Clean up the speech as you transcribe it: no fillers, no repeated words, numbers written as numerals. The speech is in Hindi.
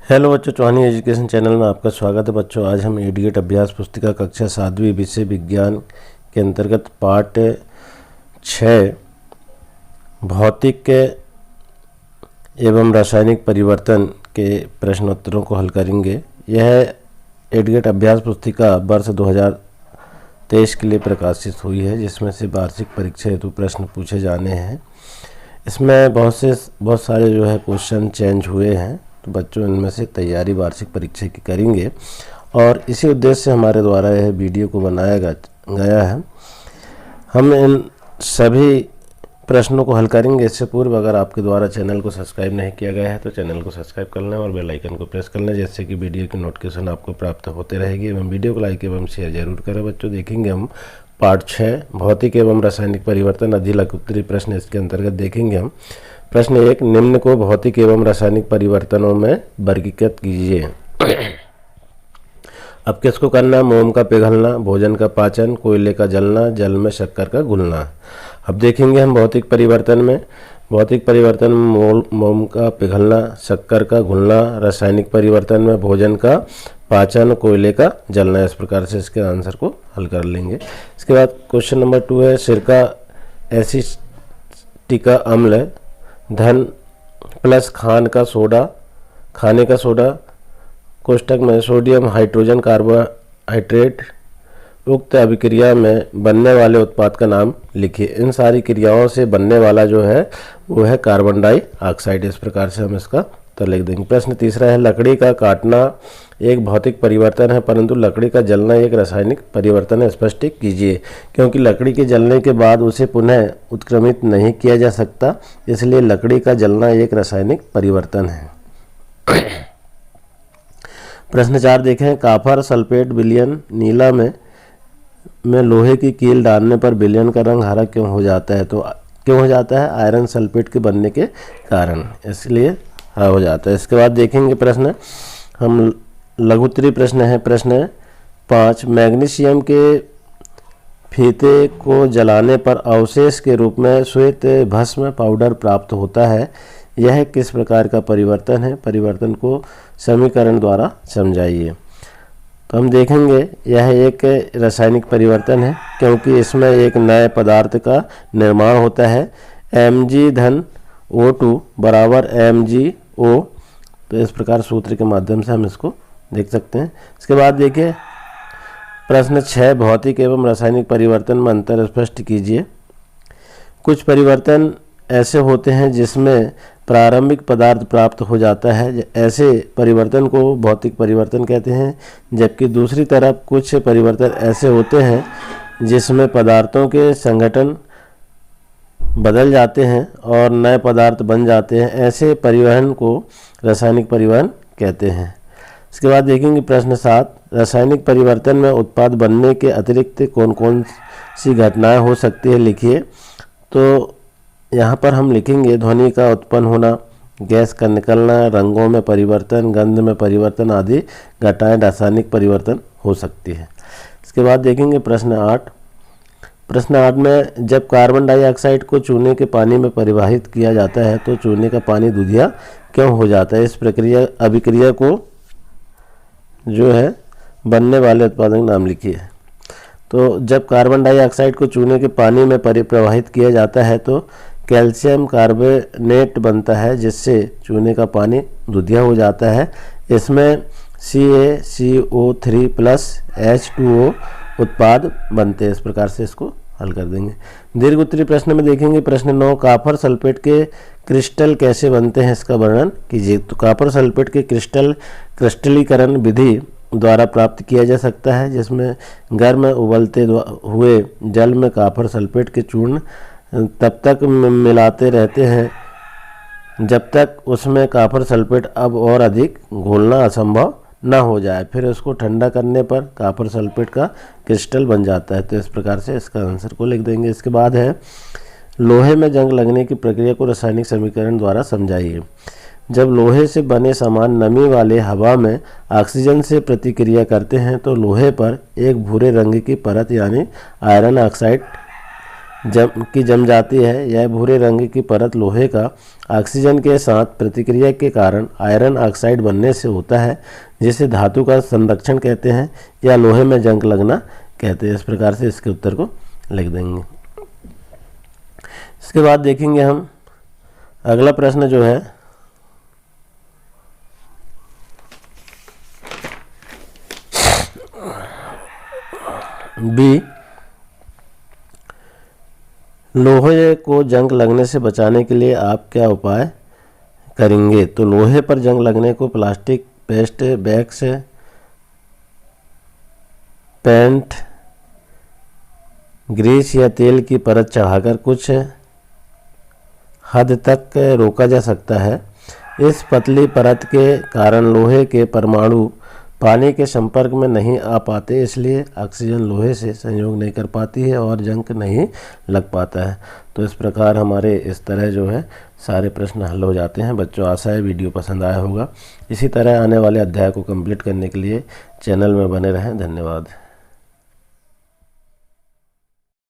हेलो बच्चों, चौहानी एजुकेशन चैनल में आपका स्वागत है। बच्चों, आज हम एडीएट अभ्यास पुस्तिका कक्षा 7वीं विषय विज्ञान के अंतर्गत पाठ 6 भौतिक के एवं रासायनिक परिवर्तन के प्रश्नोत्तरों को हल करेंगे। यह एडीएट अभ्यास पुस्तिका वर्ष 2023 के लिए प्रकाशित हुई है, जिसमें से वार्षिक परीक्षा हेतु प्रश्न पूछे जाने हैं। इसमें बहुत सारे जो है क्वेश्चन चेंज हुए हैं, तो बच्चों इनमें से तैयारी वार्षिक परीक्षा की करेंगे और इसी उद्देश्य से हमारे द्वारा यह वीडियो को बनाया गया है। हम इन सभी प्रश्नों को हल करेंगे। इससे पूर्व अगर आपके द्वारा चैनल को सब्सक्राइब नहीं किया गया है तो चैनल को सब्सक्राइब कर लें और बेल आइकन को प्रेस कर लें, जिससे कि वीडियो की नोटिफिकेशन आपको प्राप्त होते रहेगी। एवं वीडियो को लाइक एवं शेयर जरूर करें। बच्चों, देखेंगे हम पाठ 6 भौतिक एवं रासायनिक परिवर्तन अधिलघु उत्तरीय प्रश्न। इसके अंतर्गत देखेंगे हम प्रश्न 1, निम्न को भौतिक एवं रासायनिक परिवर्तनों में वर्गीकृत कीजिए। अब किसको करना है? मोम का पिघलना, भोजन का पाचन, कोयले का जलना, जल में शक्कर का घुलना। अब देखेंगे हम भौतिक परिवर्तन में मोम का पिघलना, शक्कर का घुलना, रासायनिक परिवर्तन में भोजन का पाचन, कोयले का जलना। इस प्रकार से इसके आंसर को हल कर लेंगे। इसके बाद क्वेश्चन नंबर 2 है, सिरका एसिटिक अम्ल धन प्लस खाने का सोडा कोष्टक में सोडियम हाइड्रोजन कार्बोहाइड्रेट उक्त अभिक्रिया में बनने वाले उत्पाद का नाम लिखिए। इन सारी क्रियाओं से बनने वाला जो है वो है कार्बन डाइऑक्साइड। इस प्रकार से हम इसका उत्तर लिख देंगे। प्रश्न 3 है, लकड़ी का काटना एक भौतिक परिवर्तन है, परंतु लकड़ी का जलना एक रासायनिक परिवर्तन है। स्पष्ट कीजिए। क्योंकि लकड़ी के जलने के बाद उसे पुनः उत्क्रमित नहीं किया जा सकता, इसलिए लकड़ी का जलना एक रासायनिक परिवर्तन है। प्रश्न 4 देखें, कापर सल्फेट विलयन नीला में लोहे की कील डालने पर विलयन का रंग हरा क्यों हो जाता है? तो क्यों हो जाता है? आयरन सल्फेट के बनने के कारण, इसलिए हरा हो जाता है। इसके बाद देखेंगे प्रश्न हम लघुत्तरीय प्रश्न है। प्रश्न 5, मैग्नीशियम के फीते को जलाने पर अवशेष के रूप में श्वेत भस्म पाउडर प्राप्त होता है। यह किस प्रकार का परिवर्तन है? परिवर्तन को समीकरण द्वारा समझाइए। तो हम देखेंगे यह एक रासायनिक परिवर्तन है, क्योंकि इसमें एक नए पदार्थ का निर्माण होता है। Mg(O2) बराबर MgO। तो इस प्रकार सूत्र के माध्यम से हम इसको देख सकते हैं। इसके बाद देखिए प्रश्न 6, भौतिक एवं रासायनिक परिवर्तन में अंतर स्पष्ट कीजिए। कुछ परिवर्तन ऐसे होते हैं जिसमें प्रारंभिक पदार्थ प्राप्त हो जाता है, ऐसे परिवर्तन को भौतिक परिवर्तन कहते हैं। जबकि दूसरी तरफ कुछ परिवर्तन ऐसे होते हैं जिसमें पदार्थों के संगठन बदल जाते हैं और नए पदार्थ बन जाते हैं। ऐसे परिवहन को रासायनिक परिवहन कहते हैं। इसके बाद देखेंगे प्रश्न 7, रासायनिक परिवर्तन में उत्पाद बनने के अतिरिक्त कौन कौन सी घटनाएं हो सकती है, लिखिए। तो यहाँ पर हम लिखेंगे ध्वनि का उत्पन्न होना, गैस का निकलना, रंगों में परिवर्तन, गंध में परिवर्तन आदि घटनाएं रासायनिक परिवर्तन हो सकती है। इसके बाद देखेंगे प्रश्न 8। प्रश्न 8 में जब कार्बन डाइऑक्साइड को चूने के पानी में परिवाहित किया जाता है तो चूने का पानी दूधिया क्यों हो जाता है? इस अभिक्रिया को जो है बनने वाले उत्पाद का नाम लिखिए। तो जब कार्बन डाइऑक्साइड को चूने के पानी में प्रवाहित किया जाता है तो कैल्शियम कार्बोनेट बनता है, जिससे चूने का पानी दूधिया हो जाता है। इसमें CaCO3 प्लस H2O उत्पाद बनते हैं। इस प्रकार से इसको हल कर देंगे। दीर्घ उत्तरीय प्रश्न में देखेंगे प्रश्न 9, कापर सल्फेट के क्रिस्टल कैसे बनते हैं, इसका वर्णन कीजिए। तो कापर सल्फेट के क्रिस्टलीकरण विधि द्वारा प्राप्त किया जा सकता है, जिसमें गर्म उबलते हुए जल में कापर सल्फेट के चूर्ण तब तक मिलाते रहते हैं जब तक उसमें कापर सल्फेट अब और अधिक घोलना असंभव न हो जाए। फिर उसको ठंडा करने पर कापर सल्फेट का क्रिस्टल बन जाता है। तो इस प्रकार से इसका आंसर को लिख देंगे। इसके बाद है लोहे में जंग लगने की प्रक्रिया को रासायनिक समीकरण द्वारा समझाइए। जब लोहे से बने सामान नमी वाले हवा में ऑक्सीजन से प्रतिक्रिया करते हैं तो लोहे पर एक भूरे रंग की परत यानी आयरन ऑक्साइड जम जाती है। यह भूरे रंग की परत लोहे का ऑक्सीजन के साथ प्रतिक्रिया के कारण आयरन ऑक्साइड बनने से होता है, जिसे धातु का संरक्षण कहते हैं या लोहे में जंग लगना कहते हैं। इस प्रकार से इसके उत्तर को लिख देंगे। इसके बाद देखेंगे हम अगला प्रश्न जो है बी, लोहे को जंग लगने से बचाने के लिए आप क्या उपाय करेंगे? तो लोहे पर जंग लगने को plastic, paste, wax, paint, grease या तेल की परत चढ़ाकर कुछ हद तक रोका जा सकता है। इस पतली परत के कारण लोहे के परमाणु पानी के संपर्क में नहीं आ पाते, इसलिए ऑक्सीजन लोहे से संयोग नहीं कर पाती है और जंग नहीं लग पाता है। तो इस प्रकार हमारे इस तरह जो है सारे प्रश्न हल हो जाते हैं। बच्चों, आशा है वीडियो पसंद आया होगा। इसी तरह आने वाले अध्याय को कंप्लीट करने के लिए चैनल में बने रहें। धन्यवाद।